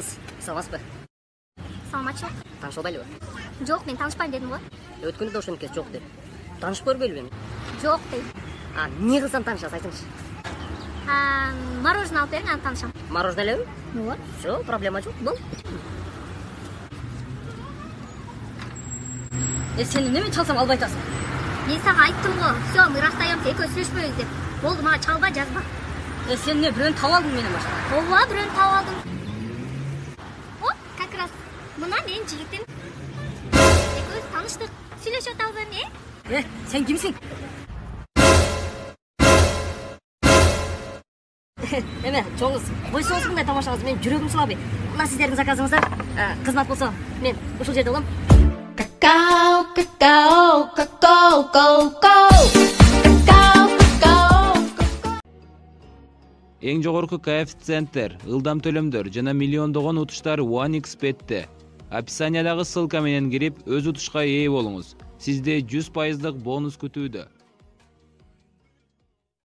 Кыз, саламатсызбы? Саламатчылык. Таанышпайлыбы? Жок, мен таанышпайм дедим го. Өткөндө да ошентип жок деп. Таанышып көрбөйлүбү? Жок дейм. Эмне кылсам таанышасыз, айтыңызчы. Мороженое алып бериң, аны таанышам. Мороженое элеби? Ооба. Все, проблема жок. Бол. Сен неме чалсам албай атасың? Мен сага айттым го. Всё, мы расстаемся, экөөбүз сүйлөшпөйбүз деп. Болду, мага чалба, жазба. Сен эмне бирөөнү таап алдың менен башка? Ооба, бирөөнү таап алдым. О, как раз мына менин жигитим. Экөөбүз тааныштык. Сүйлөшүп атабыз эмне? Сен кимсиң? Эме, чоңуз, койсоңуз мындай тамашаңыз, мен жүрөгүм сулабый. Мына сиздердин заказыңыздар. Кызмат болсо, мен ушул жерде болом. Какао, какао, какао, какао, какао, какао. Эң жогорку коэффициенттер, ылдам төлөмдөр жана миллиондогон утуштар OneXBet'те. Описаниядагы ссылка менен кирип, өз утушка ээ болуңуз. Сизде 100% бонус күтүүдө.